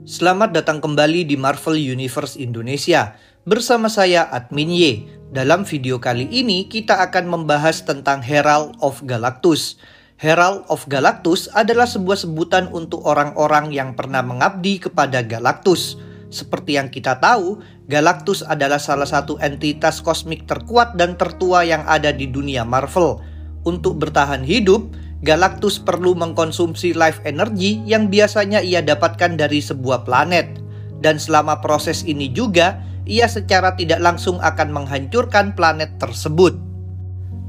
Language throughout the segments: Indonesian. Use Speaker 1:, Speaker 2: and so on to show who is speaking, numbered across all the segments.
Speaker 1: Selamat datang kembali di Marvel Universe Indonesia. Bersama saya Admin Y. Dalam video kali ini kita akan membahas tentang Herald of Galactus. Herald of Galactus adalah sebuah sebutan untuk orang-orang yang pernah mengabdi kepada Galactus. Seperti yang kita tahu, Galactus adalah salah satu entitas kosmik terkuat dan tertua yang ada di dunia Marvel. Untuk bertahan hidup, Galactus perlu mengkonsumsi life energy yang biasanya ia dapatkan dari sebuah planet. Dan selama proses ini juga, ia secara tidak langsung akan menghancurkan planet tersebut.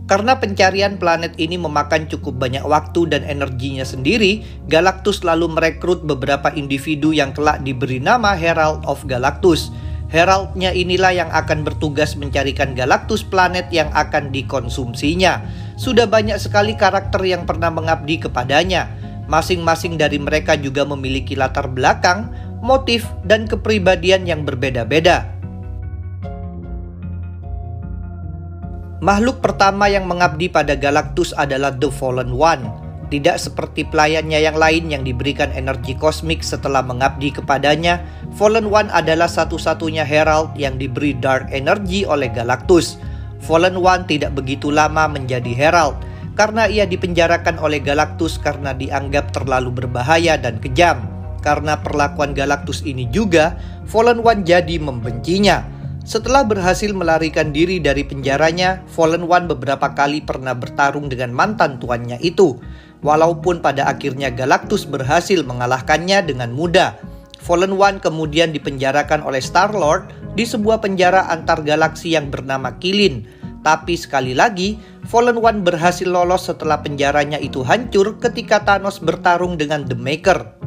Speaker 1: Karena pencarian planet ini memakan cukup banyak waktu dan energinya sendiri, Galactus lalu merekrut beberapa individu yang kelak diberi nama Herald of Galactus. Heraldnya inilah yang akan bertugas mencarikan Galactus planet yang akan dikonsumsinya. Sudah banyak sekali karakter yang pernah mengabdi kepadanya. Masing-masing dari mereka juga memiliki latar belakang, motif, dan kepribadian yang berbeda-beda. Makhluk pertama yang mengabdi pada Galactus adalah The Fallen One. Tidak seperti pelayannya yang lain yang diberikan energi kosmik setelah mengabdi kepadanya, Fallen One adalah satu-satunya Herald yang diberi dark energy oleh Galactus. Fallen One tidak begitu lama menjadi Herald karena ia dipenjarakan oleh Galactus karena dianggap terlalu berbahaya dan kejam. Karena perlakuan Galactus ini juga, Fallen One jadi membencinya. Setelah berhasil melarikan diri dari penjaranya, Fallen One beberapa kali pernah bertarung dengan mantan tuannya itu. Walaupun pada akhirnya Galactus berhasil mengalahkannya dengan mudah, Fallen One kemudian dipenjarakan oleh Star-Lord di sebuah penjara antar galaksi yang bernama Kylin. Tapi sekali lagi, Fallen One berhasil lolos setelah penjaranya itu hancur ketika Thanos bertarung dengan The Maker.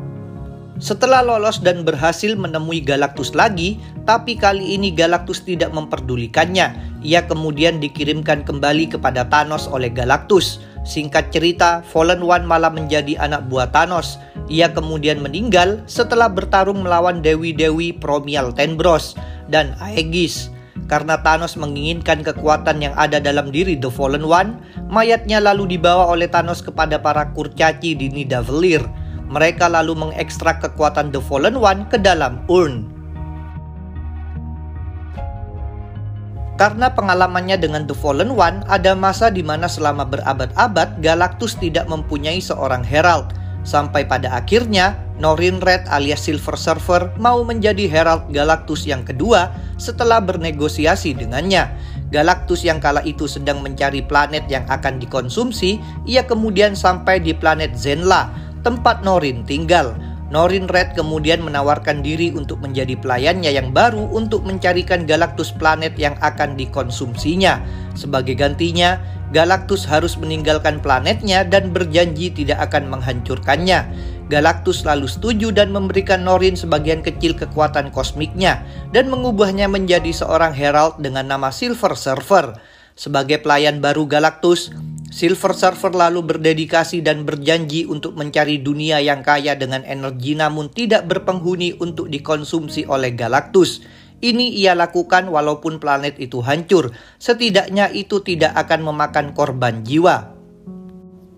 Speaker 1: Setelah lolos dan berhasil menemui Galactus lagi, tapi kali ini Galactus tidak memperdulikannya. Ia kemudian dikirimkan kembali kepada Thanos oleh Galactus. Singkat cerita, Fallen One malah menjadi anak buah Thanos. Ia kemudian meninggal setelah bertarung melawan dewi-dewi Promial Tenbros dan Aegis. Karena Thanos menginginkan kekuatan yang ada dalam diri The Fallen One, mayatnya lalu dibawa oleh Thanos kepada para kurcaci di Nidavellir. Mereka lalu mengekstrak kekuatan The Fallen One ke dalam urn. Karena pengalamannya dengan The Fallen One, ada masa di mana selama berabad-abad Galactus tidak mempunyai seorang Herald. Sampai pada akhirnya, Norrin Red alias Silver Surfer mau menjadi Herald Galactus yang kedua setelah bernegosiasi dengannya. Galactus yang kala itu sedang mencari planet yang akan dikonsumsi, ia kemudian sampai di planet Zenla, tempat Norrin tinggal. Norrin Red kemudian menawarkan diri untuk menjadi pelayannya yang baru untuk mencarikan Galactus planet yang akan dikonsumsinya. Sebagai gantinya, Galactus harus meninggalkan planetnya dan berjanji tidak akan menghancurkannya. Galactus lalu setuju dan memberikan Norrin sebagian kecil kekuatan kosmiknya dan mengubahnya menjadi seorang Herald dengan nama Silver Surfer. Sebagai pelayan baru Galactus, Silver Surfer lalu berdedikasi dan berjanji untuk mencari dunia yang kaya dengan energi namun tidak berpenghuni untuk dikonsumsi oleh Galactus. Ini ia lakukan walaupun planet itu hancur, setidaknya itu tidak akan memakan korban jiwa.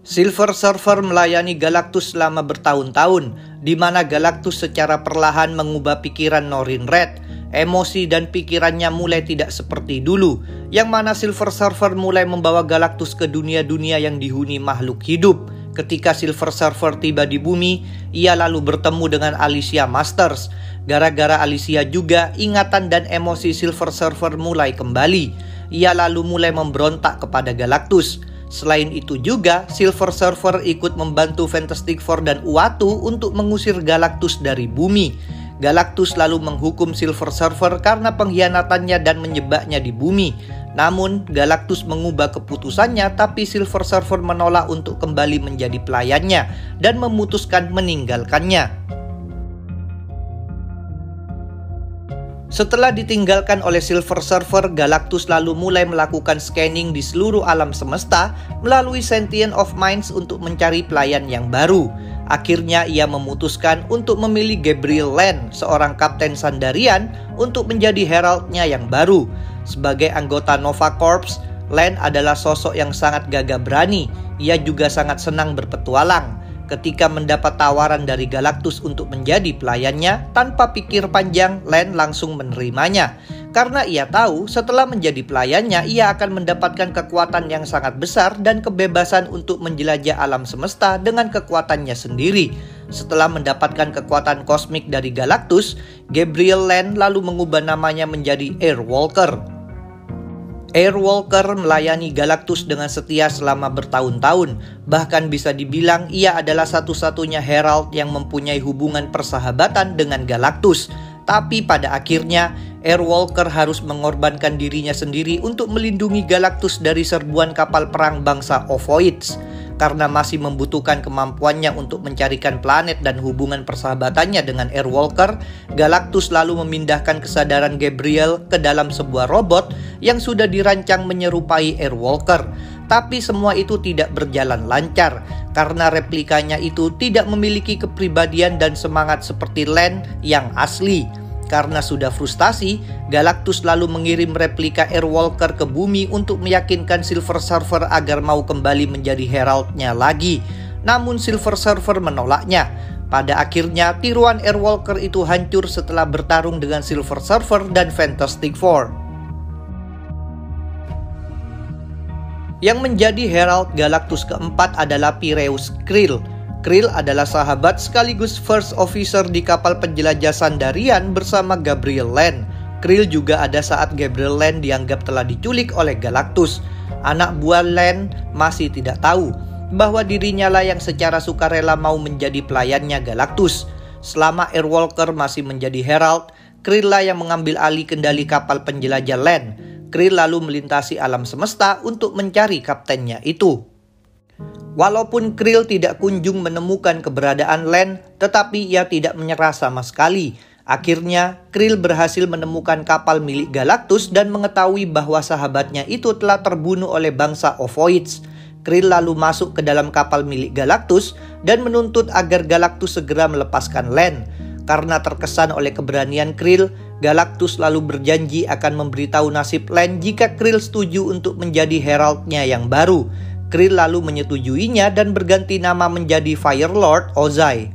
Speaker 1: Silver Surfer melayani Galactus selama bertahun-tahun, di mana Galactus secara perlahan mengubah pikiran Norrin Red. Emosi dan pikirannya mulai tidak seperti dulu, yang mana Silver Surfer mulai membawa Galactus ke dunia-dunia yang dihuni makhluk hidup. Ketika Silver Surfer tiba di bumi, ia lalu bertemu dengan Alicia Masters. Gara-gara Alicia juga, ingatan dan emosi Silver Surfer mulai kembali. Ia lalu mulai memberontak kepada Galactus. Selain itu juga, Silver Surfer ikut membantu Fantastic Four dan Uatu untuk mengusir Galactus dari bumi. Galactus lalu menghukum Silver Surfer karena pengkhianatannya dan menjebaknya di bumi. Namun, Galactus mengubah keputusannya, tapi Silver Surfer menolak untuk kembali menjadi pelayannya dan memutuskan meninggalkannya. Setelah ditinggalkan oleh Silver Surfer, Galactus lalu mulai melakukan scanning di seluruh alam semesta melalui Sentient of Minds untuk mencari pelayan yang baru. Akhirnya ia memutuskan untuk memilih Gabriel Land, seorang kapten Sandarian, untuk menjadi heraldnya yang baru. Sebagai anggota Nova Corps, Land adalah sosok yang sangat gagah berani. Ia juga sangat senang berpetualang. Ketika mendapat tawaran dari Galactus untuk menjadi pelayannya, tanpa pikir panjang, Len langsung menerimanya. Karena ia tahu setelah menjadi pelayannya, ia akan mendapatkan kekuatan yang sangat besar dan kebebasan untuk menjelajah alam semesta dengan kekuatannya sendiri. Setelah mendapatkan kekuatan kosmik dari Galactus, Gabriel Len lalu mengubah namanya menjadi Airwalker. Airwalker melayani Galactus dengan setia selama bertahun-tahun. Bahkan bisa dibilang ia adalah satu-satunya Herald yang mempunyai hubungan persahabatan dengan Galactus. Tapi pada akhirnya, Airwalker harus mengorbankan dirinya sendiri untuk melindungi Galactus dari serbuan kapal perang bangsa Ovoids. Karena masih membutuhkan kemampuannya untuk mencarikan planet dan hubungan persahabatannya dengan Airwalker, Galactus lalu memindahkan kesadaran Gabriel ke dalam sebuah robot yang sudah dirancang menyerupai Airwalker. Tapi semua itu tidak berjalan lancar, karena replikanya itu tidak memiliki kepribadian dan semangat seperti Len yang asli. Karena sudah frustasi, Galactus lalu mengirim replika Airwalker ke bumi untuk meyakinkan Silver Surfer agar mau kembali menjadi Herald-nya lagi. Namun Silver Surfer menolaknya. Pada akhirnya, tiruan Airwalker itu hancur setelah bertarung dengan Silver Surfer dan Fantastic Four. Yang menjadi Herald Galactus keempat adalah Pyreus Krill. Krill adalah sahabat sekaligus first officer di kapal penjelajah Sandarian bersama Gabriel Len. Krill juga ada saat Gabriel Len dianggap telah diculik oleh Galactus. Anak buah Len masih tidak tahu bahwa dirinya lah yang secara sukarela mau menjadi pelayannya Galactus. Selama Airwalker masih menjadi Herald, Krill lah yang mengambil alih kendali kapal penjelajah Len. Krill lalu melintasi alam semesta untuk mencari kaptennya itu. Walaupun Krill tidak kunjung menemukan keberadaan Len, tetapi ia tidak menyerah sama sekali. Akhirnya, Krill berhasil menemukan kapal milik Galactus dan mengetahui bahwa sahabatnya itu telah terbunuh oleh bangsa Ovoids. Krill lalu masuk ke dalam kapal milik Galactus dan menuntut agar Galactus segera melepaskan Len. Karena terkesan oleh keberanian Krill, Galactus lalu berjanji akan memberitahu nasib Len jika Krill setuju untuk menjadi Herald-nya yang baru. Krill lalu menyetujuinya dan berganti nama menjadi Firelord Ozai.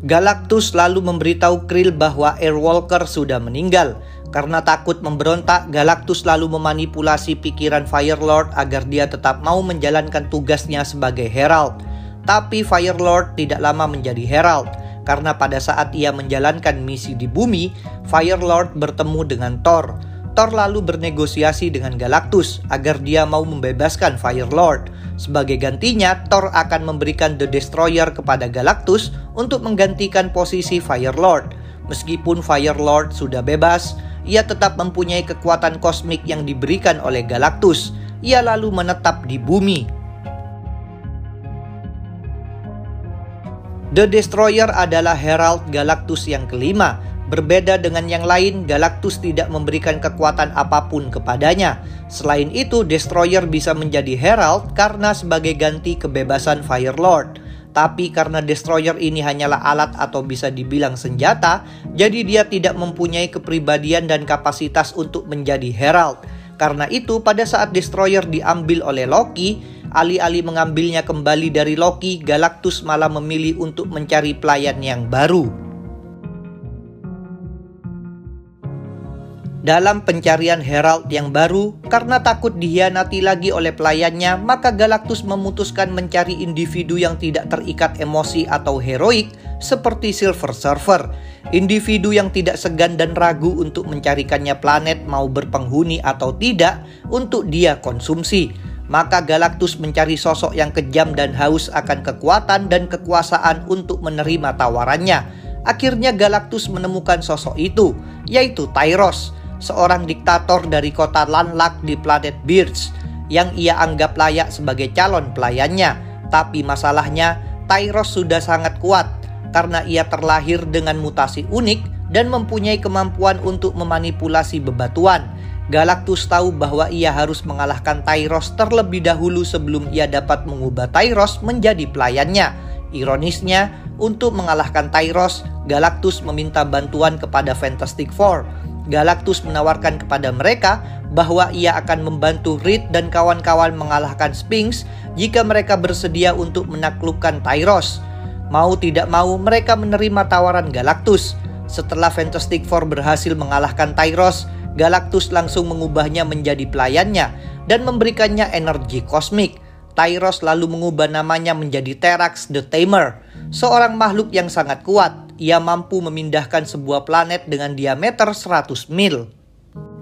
Speaker 1: Galactus lalu memberitahu Krill bahwa Airwalker sudah meninggal. Karena takut memberontak, Galactus lalu memanipulasi pikiran Firelord agar dia tetap mau menjalankan tugasnya sebagai Herald. Tapi Firelord tidak lama menjadi Herald, karena pada saat ia menjalankan misi di bumi, Firelord bertemu dengan Thor. Thor lalu bernegosiasi dengan Galactus agar dia mau membebaskan Firelord. Sebagai gantinya, Thor akan memberikan The Destroyer kepada Galactus untuk menggantikan posisi Firelord. Meskipun Firelord sudah bebas, ia tetap mempunyai kekuatan kosmik yang diberikan oleh Galactus. Ia lalu menetap di bumi. The Destroyer adalah Herald Galactus yang kelima. Berbeda dengan yang lain, Galactus tidak memberikan kekuatan apapun kepadanya. Selain itu, Destroyer bisa menjadi Herald karena sebagai ganti kebebasan Firelord. Tapi karena Destroyer ini hanyalah alat atau bisa dibilang senjata, jadi dia tidak mempunyai kepribadian dan kapasitas untuk menjadi Herald. Karena itu, pada saat Destroyer diambil oleh Loki, alih-alih mengambilnya kembali dari Loki, Galactus malah memilih untuk mencari pelayan yang baru. Dalam pencarian Herald yang baru, karena takut dihianati lagi oleh pelayannya, maka Galactus memutuskan mencari individu yang tidak terikat emosi atau heroik seperti Silver Surfer. Individu yang tidak segan dan ragu untuk mencarikannya planet mau berpenghuni atau tidak untuk dia konsumsi. Maka Galactus mencari sosok yang kejam dan haus akan kekuatan dan kekuasaan untuk menerima tawarannya. Akhirnya Galactus menemukan sosok itu, yaitu Tyros, seorang diktator dari kota Lanlak di planet Birch yang ia anggap layak sebagai calon pelayannya. Tapi masalahnya, Tyros sudah sangat kuat karena ia terlahir dengan mutasi unik dan mempunyai kemampuan untuk memanipulasi bebatuan. Galactus tahu bahwa ia harus mengalahkan Tyros terlebih dahulu sebelum ia dapat mengubah Tyros menjadi pelayannya. Ironisnya, untuk mengalahkan Tyros, Galactus meminta bantuan kepada Fantastic Four. Galactus menawarkan kepada mereka bahwa ia akan membantu Reed dan kawan-kawan mengalahkan Sphinx jika mereka bersedia untuk menaklukkan Tyros. Mau tidak mau, mereka menerima tawaran Galactus. Setelah Fantastic Four berhasil mengalahkan Tyros, Galactus langsung mengubahnya menjadi pelayannya dan memberikannya energi kosmik. Tyros lalu mengubah namanya menjadi Terrax the Tamer, seorang makhluk yang sangat kuat. Ia mampu memindahkan sebuah planet dengan diameter 100 mil.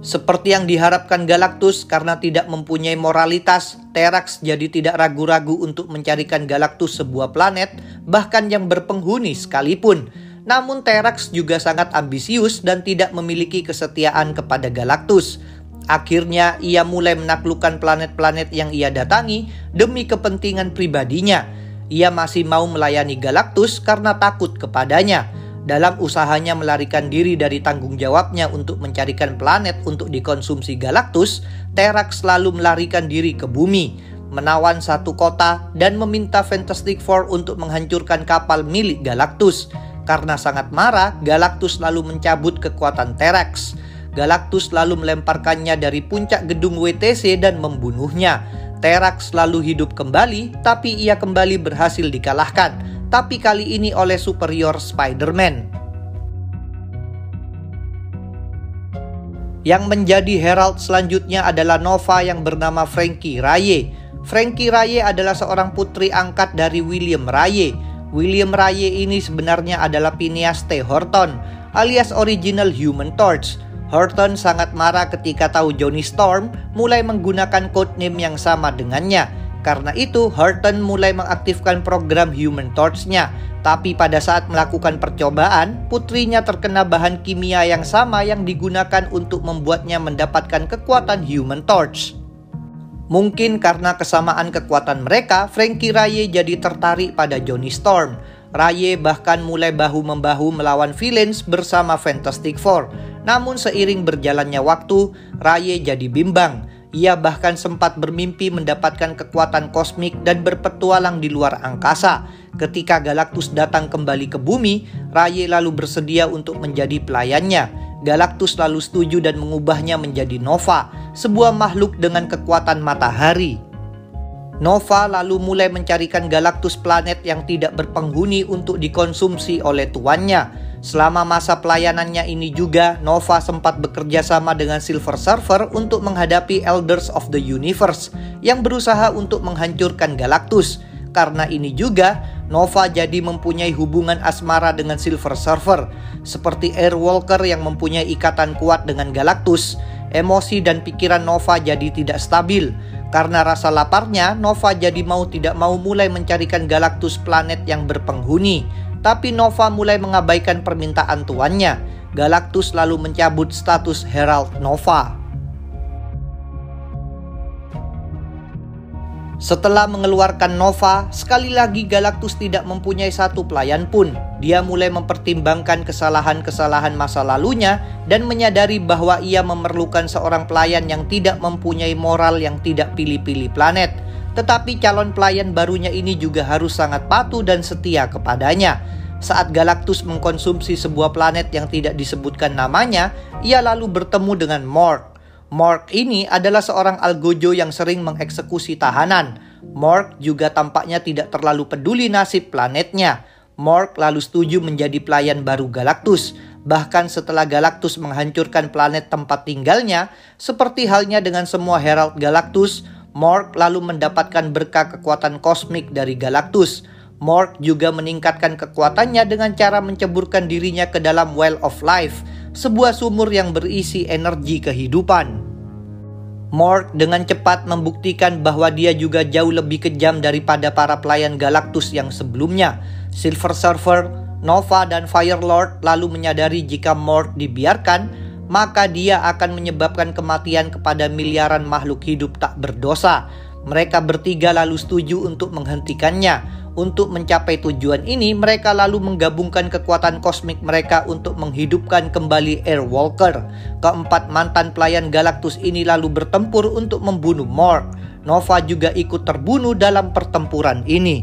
Speaker 1: Seperti yang diharapkan Galactus, karena tidak mempunyai moralitas, Terrax jadi tidak ragu-ragu untuk mencarikan Galactus sebuah planet, bahkan yang berpenghuni sekalipun. Namun Terrax juga sangat ambisius dan tidak memiliki kesetiaan kepada Galactus. Akhirnya ia mulai menaklukkan planet-planet yang ia datangi demi kepentingan pribadinya. Ia masih mau melayani Galactus karena takut kepadanya. Dalam usahanya melarikan diri dari tanggung jawabnya untuk mencarikan planet untuk dikonsumsi Galactus, Terrax lalu melarikan diri ke bumi, menawan satu kota dan meminta Fantastic Four untuk menghancurkan kapal milik Galactus. Karena sangat marah, Galactus lalu mencabut kekuatan Terrax. Galactus lalu melemparkannya dari puncak gedung WTC dan membunuhnya. Terrax lalu hidup kembali, tapi ia kembali berhasil dikalahkan, tapi kali ini oleh superior Spider-Man. Yang menjadi herald selanjutnya adalah Nova yang bernama Frankie Raye. Frankie Raye adalah seorang putri angkat dari William Raye. William Raye ini sebenarnya adalah Phineas T. Horton, alias original Human Torch. Horton sangat marah ketika tahu Johnny Storm mulai menggunakan codename yang sama dengannya. Karena itu, Horton mulai mengaktifkan program Human Torch-nya. Tapi pada saat melakukan percobaan, putrinya terkena bahan kimia yang sama yang digunakan untuk membuatnya mendapatkan kekuatan Human Torch. Mungkin karena kesamaan kekuatan mereka, Frankie Raye jadi tertarik pada Johnny Storm. Raye bahkan mulai bahu-membahu melawan villains bersama Fantastic Four. Namun seiring berjalannya waktu, Raye jadi bimbang. Ia bahkan sempat bermimpi mendapatkan kekuatan kosmik dan berpetualang di luar angkasa. Ketika Galactus datang kembali ke bumi, Raye lalu bersedia untuk menjadi pelayannya. Galactus lalu setuju dan mengubahnya menjadi Nova, sebuah makhluk dengan kekuatan matahari. Nova lalu mulai mencarikan Galactus planet yang tidak berpenghuni untuk dikonsumsi oleh tuannya. Selama masa pelayanannya ini juga, Nova sempat bekerja sama dengan Silver Surfer untuk menghadapi Elders of the Universe yang berusaha untuk menghancurkan Galactus. Karena ini juga, Nova jadi mempunyai hubungan asmara dengan Silver Surfer. Seperti Airwalker yang mempunyai ikatan kuat dengan Galactus, emosi dan pikiran Nova jadi tidak stabil. Karena rasa laparnya, Nova jadi mau tidak mau mulai mencarikan Galactus planet yang berpenghuni. Tapi Nova mulai mengabaikan permintaan tuannya. Galactus lalu mencabut status Herald Nova. Setelah mengeluarkan Nova, sekali lagi Galactus tidak mempunyai satu pelayan pun. Dia mulai mempertimbangkan kesalahan-kesalahan masa lalunya dan menyadari bahwa ia memerlukan seorang pelayan yang tidak mempunyai moral yang tidak pilih-pilih planet. Tetapi calon pelayan barunya ini juga harus sangat patuh dan setia kepadanya. Saat Galactus mengkonsumsi sebuah planet yang tidak disebutkan namanya, ia lalu bertemu dengan Morg. Morg ini adalah seorang algojo yang sering mengeksekusi tahanan. Morg juga tampaknya tidak terlalu peduli nasib planetnya. Morg lalu setuju menjadi pelayan baru Galactus. Bahkan setelah Galactus menghancurkan planet tempat tinggalnya, seperti halnya dengan semua Herald Galactus, Morg lalu mendapatkan berkah kekuatan kosmik dari Galactus. Morg juga meningkatkan kekuatannya dengan cara menceburkan dirinya ke dalam Well of Life, sebuah sumur yang berisi energi kehidupan. Morg dengan cepat membuktikan bahwa dia juga jauh lebih kejam daripada para pelayan Galactus yang sebelumnya. Silver Surfer, Nova, dan Firelord lalu menyadari jika Morg dibiarkan, maka dia akan menyebabkan kematian kepada miliaran makhluk hidup tak berdosa. Mereka bertiga lalu setuju untuk menghentikannya. Untuk mencapai tujuan ini, mereka lalu menggabungkan kekuatan kosmik mereka untuk menghidupkan kembali Airwalker. Keempat mantan pelayan Galactus ini lalu bertempur untuk membunuh Morg. Nova juga ikut terbunuh dalam pertempuran ini.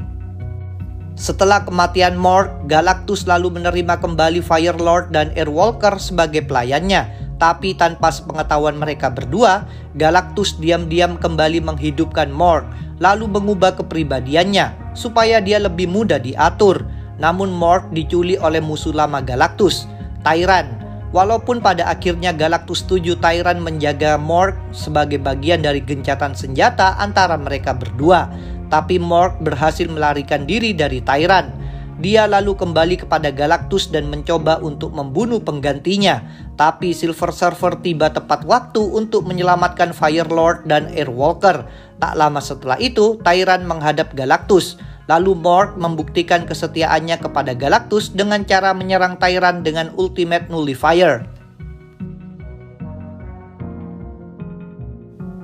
Speaker 1: Setelah kematian Morg, Galactus lalu menerima kembali Firelord dan Airwalker sebagai pelayannya. Tapi tanpa sepengetahuan mereka berdua, Galactus diam-diam kembali menghidupkan Morg, lalu mengubah kepribadiannya supaya dia lebih mudah diatur. Namun Morg diculik oleh musuh lama Galactus, Tyran. Walaupun pada akhirnya Galactus setuju Tyran menjaga Morg sebagai bagian dari gencatan senjata antara mereka berdua, tapi Morg berhasil melarikan diri dari Tyran. Dia lalu kembali kepada Galactus dan mencoba untuk membunuh penggantinya. Tapi Silver Surfer tiba tepat waktu untuk menyelamatkan Firelord dan Airwalker. Tak lama setelah itu, Tyran menghadap Galactus. Lalu Morg membuktikan kesetiaannya kepada Galactus dengan cara menyerang Tyran dengan Ultimate Nullifier.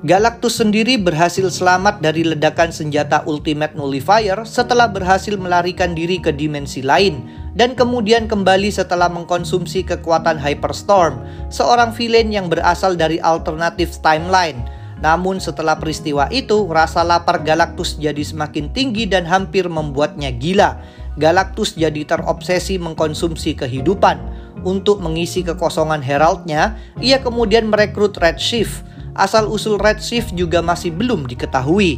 Speaker 1: Galactus sendiri berhasil selamat dari ledakan senjata Ultimate Nullifier setelah berhasil melarikan diri ke dimensi lain dan kemudian kembali setelah mengkonsumsi kekuatan Hyperstorm, seorang villain yang berasal dari alternative timeline. Namun setelah peristiwa itu, rasa lapar Galactus jadi semakin tinggi dan hampir membuatnya gila. Galactus jadi terobsesi mengkonsumsi kehidupan. Untuk mengisi kekosongan Herald-nya, ia kemudian merekrut Redshift. Asal-usul Redshift juga masih belum diketahui.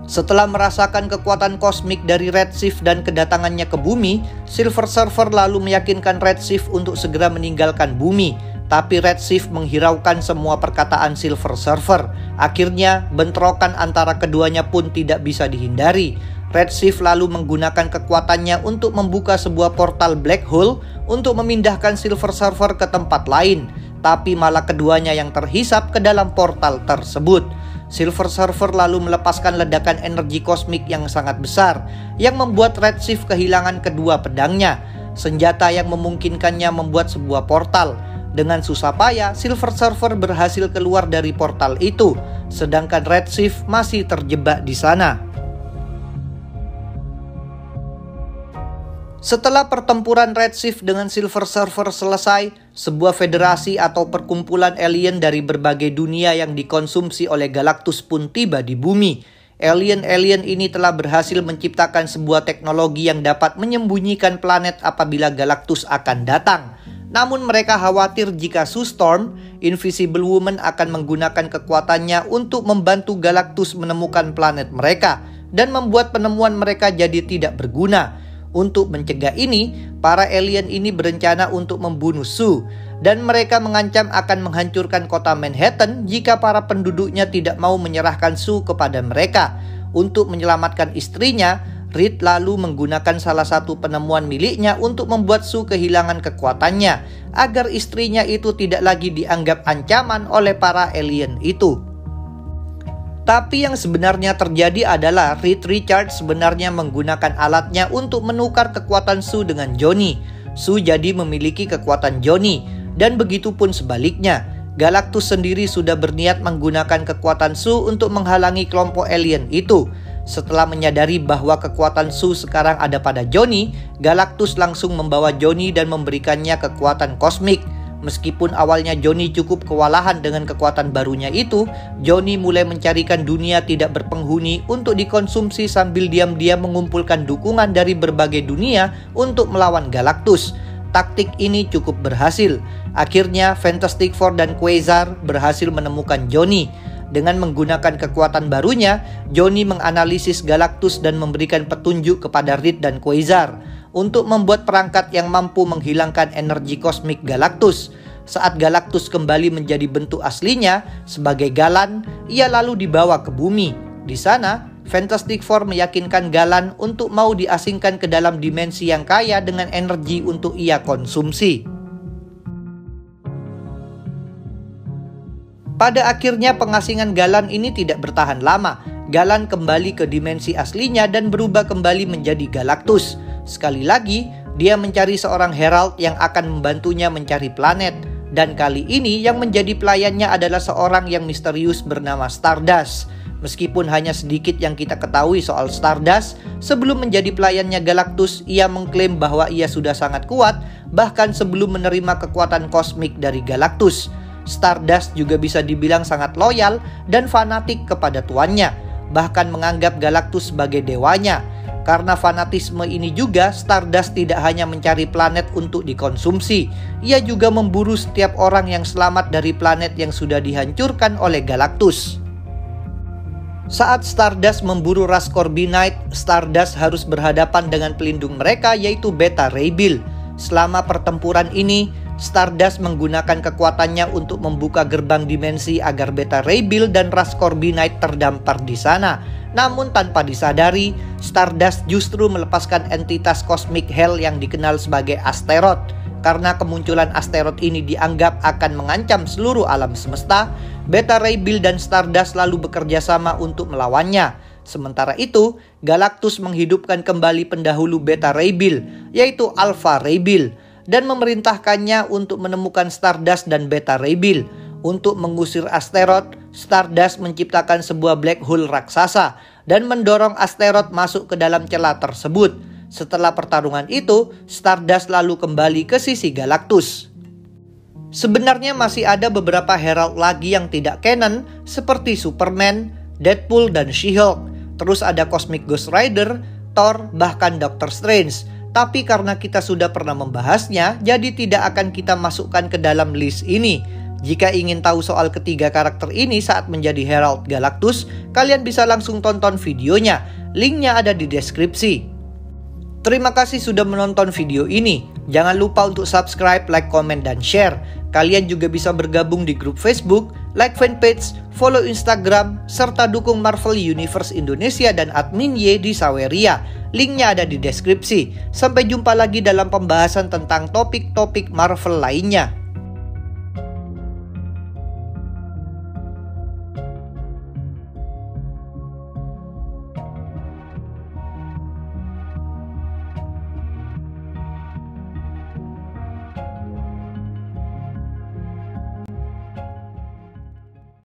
Speaker 1: Setelah merasakan kekuatan kosmik dari Redshift dan kedatangannya ke bumi, Silver Surfer lalu meyakinkan Redshift untuk segera meninggalkan bumi. Tapi Redshift menghiraukan semua perkataan Silver Surfer. Akhirnya, bentrokan antara keduanya pun tidak bisa dihindari. Redshift lalu menggunakan kekuatannya untuk membuka sebuah portal black hole untuk memindahkan Silver Surfer ke tempat lain. Tapi malah keduanya yang terhisap ke dalam portal tersebut. Silver Surfer lalu melepaskan ledakan energi kosmik yang sangat besar yang membuat Redshift kehilangan kedua pedangnya, senjata yang memungkinkannya membuat sebuah portal. Dengan susah payah, Silver Surfer berhasil keluar dari portal itu, sedangkan Redshift masih terjebak di sana. Setelah pertempuran Redshift dengan Silver Surfer selesai, sebuah federasi atau perkumpulan alien dari berbagai dunia yang dikonsumsi oleh Galactus pun tiba di bumi. Alien-alien ini telah berhasil menciptakan sebuah teknologi yang dapat menyembunyikan planet apabila Galactus akan datang. Namun mereka khawatir jika Sue Storm, Invisible Woman, akan menggunakan kekuatannya untuk membantu Galactus menemukan planet mereka dan membuat penemuan mereka jadi tidak berguna. Untuk mencegah ini, para alien ini berencana untuk membunuh Sue, dan mereka mengancam akan menghancurkan kota Manhattan jika para penduduknya tidak mau menyerahkan Sue kepada mereka. Untuk menyelamatkan istrinya, Reed lalu menggunakan salah satu penemuan miliknya untuk membuat Sue kehilangan kekuatannya, agar istrinya itu tidak lagi dianggap ancaman oleh para alien itu. Tapi yang sebenarnya terjadi adalah Reed Richards sebenarnya menggunakan alatnya untuk menukar kekuatan Sue dengan Johnny. Sue jadi memiliki kekuatan Johnny, dan begitu pun sebaliknya. Galactus sendiri sudah berniat menggunakan kekuatan Sue untuk menghalangi kelompok alien itu. Setelah menyadari bahwa kekuatan Sue sekarang ada pada Johnny, Galactus langsung membawa Johnny dan memberikannya kekuatan kosmik. Meskipun awalnya Johnny cukup kewalahan dengan kekuatan barunya itu, Johnny mulai mencarikan dunia tidak berpenghuni untuk dikonsumsi sambil diam-diam mengumpulkan dukungan dari berbagai dunia untuk melawan Galactus. Taktik ini cukup berhasil. Akhirnya Fantastic Four dan Quasar berhasil menemukan Johnny. Dengan menggunakan kekuatan barunya, Johnny menganalisis Galactus dan memberikan petunjuk kepada Reed dan Quasar untuk membuat perangkat yang mampu menghilangkan energi kosmik Galactus. Saat Galactus kembali menjadi bentuk aslinya sebagai Galan, ia lalu dibawa ke bumi. Di sana, Fantastic Four meyakinkan Galan untuk mau diasingkan ke dalam dimensi yang kaya dengan energi untuk ia konsumsi. Pada akhirnya pengasingan Galan ini tidak bertahan lama. Galan kembali ke dimensi aslinya dan berubah kembali menjadi Galactus. Sekali lagi, dia mencari seorang Herald yang akan membantunya mencari planet. Dan kali ini yang menjadi pelayannya adalah seorang yang misterius bernama Stardust. Meskipun hanya sedikit yang kita ketahui soal Stardust, sebelum menjadi pelayannya Galactus, ia mengklaim bahwa ia sudah sangat kuat, bahkan sebelum menerima kekuatan kosmik dari Galactus. Stardust juga bisa dibilang sangat loyal dan fanatik kepada tuannya, bahkan menganggap Galactus sebagai dewanya. Karena fanatisme ini juga, Stardust tidak hanya mencari planet untuk dikonsumsi. Ia juga memburu setiap orang yang selamat dari planet yang sudah dihancurkan oleh Galactus. Saat Stardust memburu ras Corbinite, Stardust harus berhadapan dengan pelindung mereka yaitu Beta Ray Bill. Selama pertempuran ini, Stardust menggunakan kekuatannya untuk membuka gerbang dimensi agar Beta Ray Bill dan ras Corbinite terdampar di sana. Namun tanpa disadari, Stardust justru melepaskan entitas Cosmic Hell yang dikenal sebagai asteroid. Karena kemunculan asteroid ini dianggap akan mengancam seluruh alam semesta, Beta Ray Bill dan Stardust lalu bekerja sama untuk melawannya. Sementara itu, Galactus menghidupkan kembali pendahulu Beta Ray Bill, yaitu Alpha Ray Bill, dan memerintahkannya untuk menemukan Stardust dan Beta Ray Bill. Untuk mengusir asteroid, Stardust menciptakan sebuah black hole raksasa dan mendorong asteroid masuk ke dalam celah tersebut. Setelah pertarungan itu, Stardust lalu kembali ke sisi Galactus. Sebenarnya masih ada beberapa Herald lagi yang tidak canon, seperti Superman, Deadpool, dan She-Hulk. Terus ada Cosmic Ghost Rider, Thor, bahkan Doctor Strange. Tapi karena kita sudah pernah membahasnya, jadi tidak akan kita masukkan ke dalam list ini. Jika ingin tahu soal ketiga karakter ini saat menjadi Herald Galactus, kalian bisa langsung tonton videonya. Linknya ada di deskripsi. Terima kasih sudah menonton video ini. Jangan lupa untuk subscribe, like, komen, dan share. Kalian juga bisa bergabung di grup Facebook, like fanpage, follow Instagram, serta dukung Marvel Universe Indonesia dan admin Y di Saweria. Linknya ada di deskripsi. Sampai jumpa lagi dalam pembahasan tentang topik-topik Marvel lainnya.